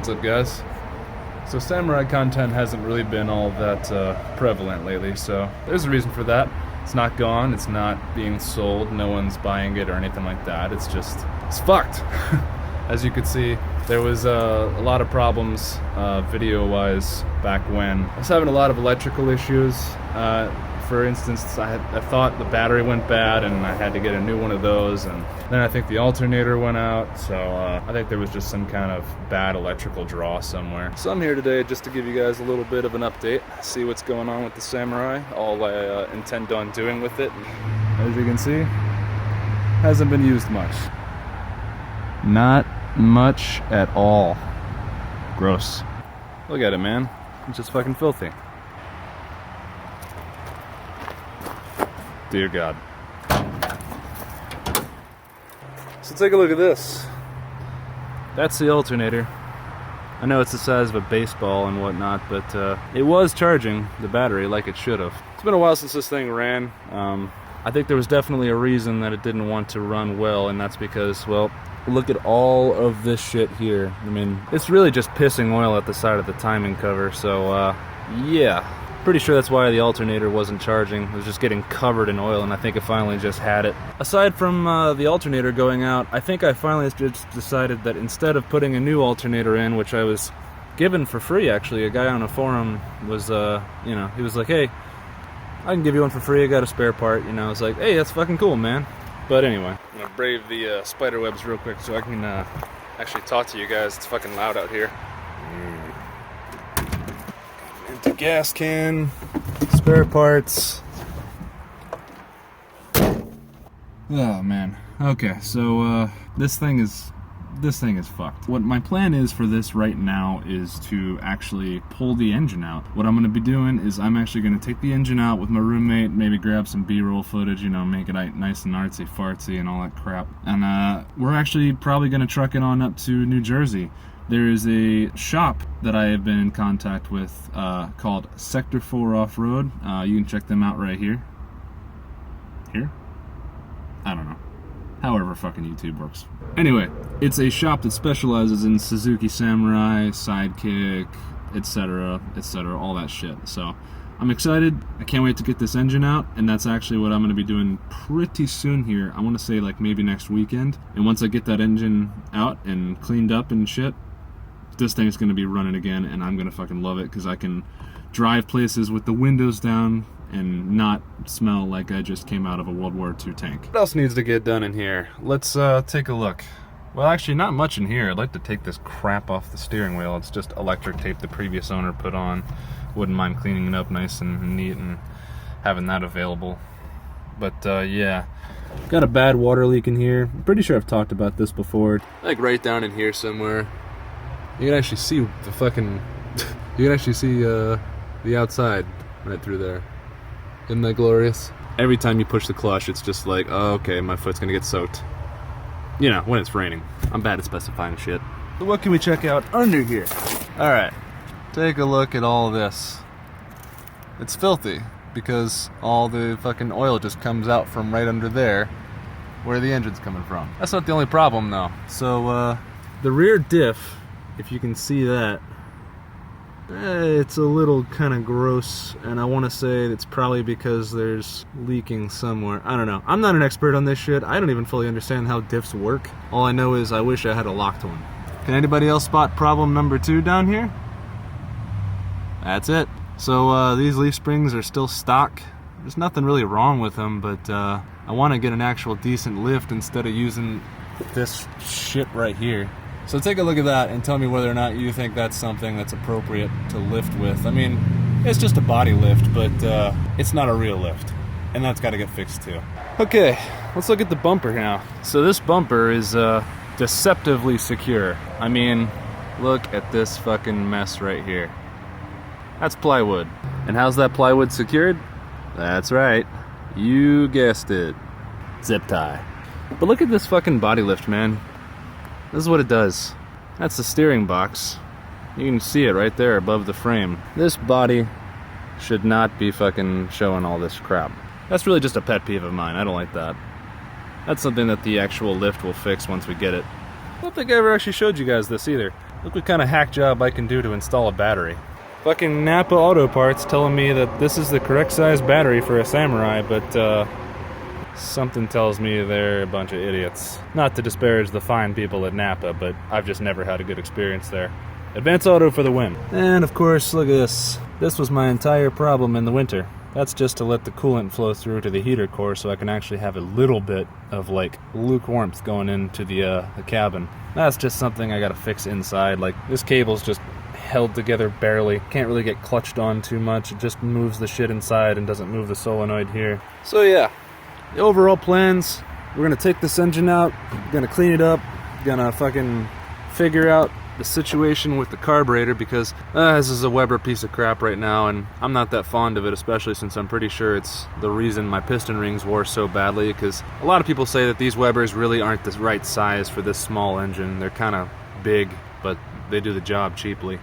What's up, guys? So Samurai content hasn't really been all that prevalent lately, so there's a reason for that. It's not gone, it's not being sold, no one's buying it or anything like that. It's fucked. As you can see, there was a lot of problems video-wise back when. I was having a lot of electrical issues. For instance, I thought the battery went bad and I had to get a new one of those, and then I think the alternator went out, so I think there was just some kind of bad electrical draw somewhere. So I'm here today just to give you guys a little bit of an update, see what's going on with the Samurai, all I intend on doing with it. As you can see, hasn't been used much. Not much at all. Gross. Look at it, man. It's just fucking filthy. Dear God. So take a look at this. That's the alternator. I know it's the size of a baseball and whatnot, but it was charging the battery like it should have. It's been a while since this thing ran. I think there was definitely a reason that it didn't want to run well, and that's because, well, look at all of this shit here. I mean, it's really just pissing oil at the side of the timing cover, so yeah. Pretty sure that's why the alternator wasn't charging. It was just getting covered in oil, and I think it finally just had it. Aside from the alternator going out, I think I finally just decided that instead of putting a new alternator in, which I was given for free actually, a guy on a forum was, you know, he was like, hey, I can give you one for free, I got a spare part, you know. I was like, hey, that's fucking cool, man. But anyway, I'm gonna brave the spider webs real quick so I can actually talk to you guys. It's fucking loud out here. Empty gas can, spare parts. Oh man. Okay, so this thing is fucked. What my plan is for this right now is to actually pull the engine out. What I'm going to be doing is I'm actually going to take the engine out with my roommate, maybe grab some B-roll footage, you know, make it nice and artsy fartsy and all that crap. And we're actually probably going to truck it on up to New Jersey. There is a shop that I have been in contact with called Sector 4 Off-Road. You can check them out right here. Here? I don't know. However fucking YouTube works. Anyway, it's a shop that specializes in Suzuki Samurai, Sidekick, etc., all that shit. So I'm excited. I can't wait to get this engine out, and that's actually what I'm going to be doing pretty soon here. I want to say like maybe next weekend. And once I get that engine out and cleaned up and shit, this thing's going to be running again, and I'm going to fucking love it because I can drive places with the windows down and not smell like I just came out of a World War II tank. What else needs to get done in here? Let's take a look. Well, actually, not much in here. I'd like to take this crap off the steering wheel. It's just electric tape the previous owner put on. Wouldn't mind cleaning it up nice and neat and having that available. But yeah, got a bad water leak in here. I'm pretty sure I've talked about this before. Like right down in here somewhere. You can actually see the fucking... you can actually see the outside right through there. Isn't that glorious? Every time you push the clutch, it's just like, oh, okay, my foot's gonna get soaked. You know, when it's raining. I'm bad at specifying shit. So what can we check out under here? Alright, take a look at all of this. It's filthy, because all the fucking oil just comes out from right under there, where the engine's coming from. That's not the only problem, though. So, the rear diff, if you can see that, it's a little kind of gross, and I want to say it's probably because there's leaking somewhere. I don't know. I'm not an expert on this shit. I don't even fully understand how diffs work. All I know is I wish I had a locked one. Can anybody else spot problem number 2 down here? That's it. So these leaf springs are still stock. There's nothing really wrong with them, but I want to get an actual decent lift instead of using this shit right here. So take a look at that and tell me whether or not you think that's something that's appropriate to lift with. I mean, it's just a body lift, but it's not a real lift. And that's got to get fixed too. Okay, let's look at the bumper now. So this bumper is deceptively secure. I mean, look at this fucking mess right here. That's plywood. And how's that plywood secured? That's right. You guessed it. Zip tie. But look at this fucking body lift, man. This is what it does. That's the steering box. You can see it right there above the frame. This body should not be fucking showing all this crap. That's really just a pet peeve of mine. I don't like that. That's something that the actual lift will fix once we get it. I don't think I ever actually showed you guys this either. Look what kind of hack job I can do to install a battery. Fucking Napa Auto Parts telling me that this is the correct size battery for a Samurai, but something tells me they're a bunch of idiots. Not to disparage the fine people at Napa, but I've just never had a good experience there. Advance Auto for the win. And of course, look at this. This was my entire problem in the winter. That's just to let the coolant flow through to the heater core so I can actually have a little bit of like lukewarmth going into the cabin. That's just something I gotta fix inside. Like, this cable's just held together barely. Can't really get clutched on too much. It just moves the shit inside and doesn't move the solenoid here. So yeah, the overall plans, we're gonna take this engine out, gonna clean it up, gonna fucking figure out the situation with the carburetor, because this is a Weber piece of crap right now, and I'm not that fond of it, especially since I'm pretty sure it's the reason my piston rings wore so badly, because a lot of people say that these Webers really aren't the right size for this small engine. They're kind of big, but they do the job cheaply.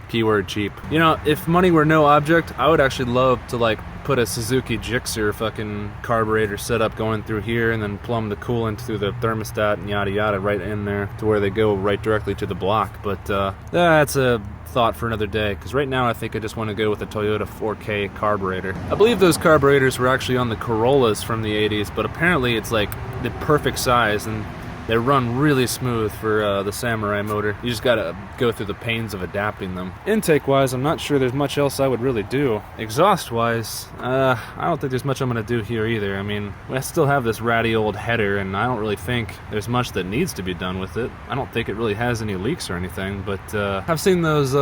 Keyword cheap. You know, if money were no object, I would actually love to like put a Suzuki Gixxer fucking carburetor setup going through here and then plumb the coolant through the thermostat and yada yada right in there to where they go right directly to the block. But that's a thought for another day, because right now I think I just want to go with a Toyota 4K carburetor. I believe those carburetors were actually on the Corollas from the 80s, but apparently it's like the perfect size, and they run really smooth for the Samurai motor. You just gotta go through the pains of adapting them. Intake-wise, I'm not sure there's much else I would really do. Exhaust-wise, I don't think there's much I'm gonna do here either. I mean, I still have this ratty old header, and I don't really think there's much that needs to be done with it. I don't think it really has any leaks or anything, but I've seen those,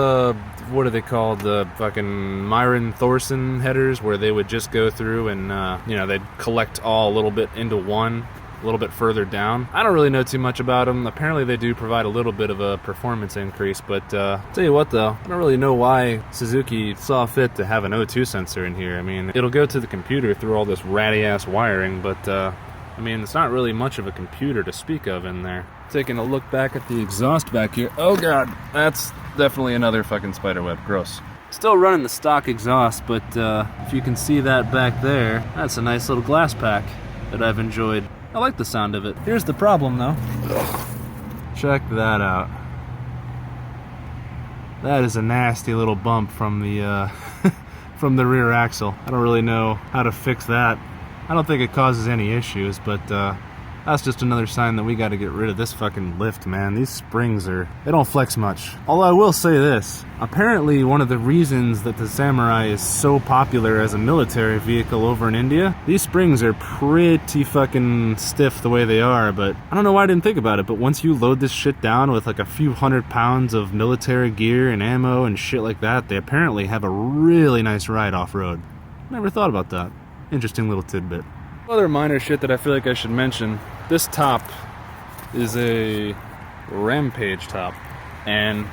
what are they called? The fucking Myron Thorson headers, where they would just go through and, you know, they'd collect all a little bit into one, a little bit further down. I don't really know too much about them. Apparently they do provide a little bit of a performance increase, but tell you what though, I don't really know why Suzuki saw fit to have an O2 sensor in here. I mean, it'll go to the computer through all this ratty ass wiring, but I mean, it's not really much of a computer to speak of in there. Taking a look back at the exhaust back here. Oh god, that's definitely another fucking spiderweb. Gross. Still running the stock exhaust, but if you can see that back there, that's a nice little glass pack that I've enjoyed. I like the sound of it. Here's the problem though. Check that out. That is a nasty little bump from the from the rear axle. I don't really know how to fix that. I don't think it causes any issues, but that's just another sign that we got to get rid of this fucking lift, man. These springs they don't flex much. Although I will say this, apparently one of the reasons that the Samurai is so popular as a military vehicle over in India, these springs are pretty fucking stiff the way they are, but I don't know why I didn't think about it, but once you load this shit down with like a few 100 pounds of military gear and ammo and shit like that, they apparently have a really nice ride off-road. Never thought about that. Interesting little tidbit. Other minor shit that I feel like I should mention. This top is a Rampage top, and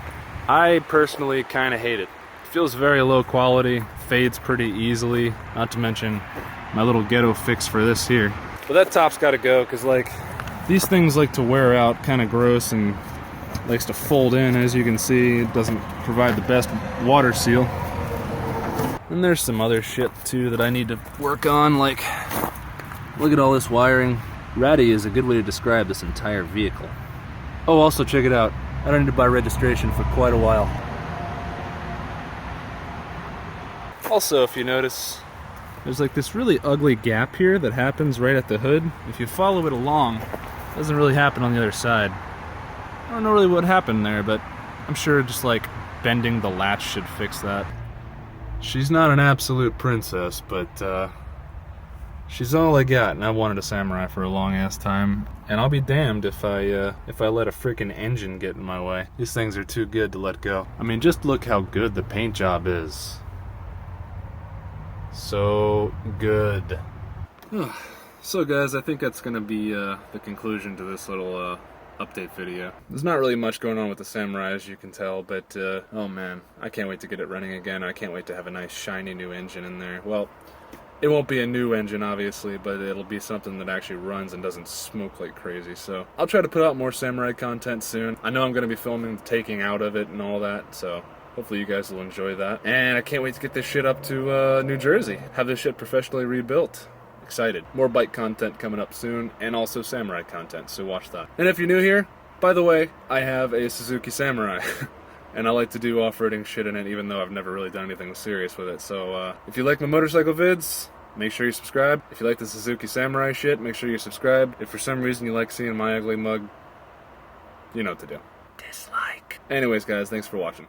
I personally kind of hate it. It feels very low quality, fades pretty easily, not to mention my little ghetto fix for this here. But that top's got to go, because like these things like to wear out, kind of gross, and likes to fold in. As you can see, it doesn't provide the best water seal. And there's some other shit too that I need to work on, like look at all this wiring. Ratty is a good way to describe this entire vehicle. Oh, also check it out. I don't need to buy registration for quite a while. Also, if you notice, there's like this really ugly gap here that happens right at the hood. If you follow it along, it doesn't really happen on the other side. I don't know really what happened there, but I'm sure just like bending the latch should fix that. She's not an absolute princess, but she's all I got, and I've wanted a Samurai for a long ass time, and I'll be damned if I let a freaking engine get in my way. These things are too good to let go. I mean, just look how good the paint job is. So good. So guys, I think that's gonna be the conclusion to this little update video. There's not really much going on with the Samurai, as you can tell, but oh man, I can't wait to get it running again. I can't wait to have a nice shiny new engine in there. Well, it won't be a new engine obviously, but it'll be something that actually runs and doesn't smoke like crazy. So I'll try to put out more Samurai content soon. I know I'm going to be filming the taking out of it and all that, so hopefully you guys will enjoy that. And I can't wait to get this shit up to New Jersey, have this shit professionally rebuilt. Excited. More bike content coming up soon, and also Samurai content, so watch that. And if you're new here, By the way, I have a Suzuki Samurai. And I like to do off-roading shit in it, even though I've never really done anything serious with it. So if you like my motorcycle vids, make sure you subscribe. If you like the Suzuki Samurai shit, make sure you subscribe. If for some reason you like seeing my ugly mug, you know what to do. Dislike. Anyways, guys, thanks for watching.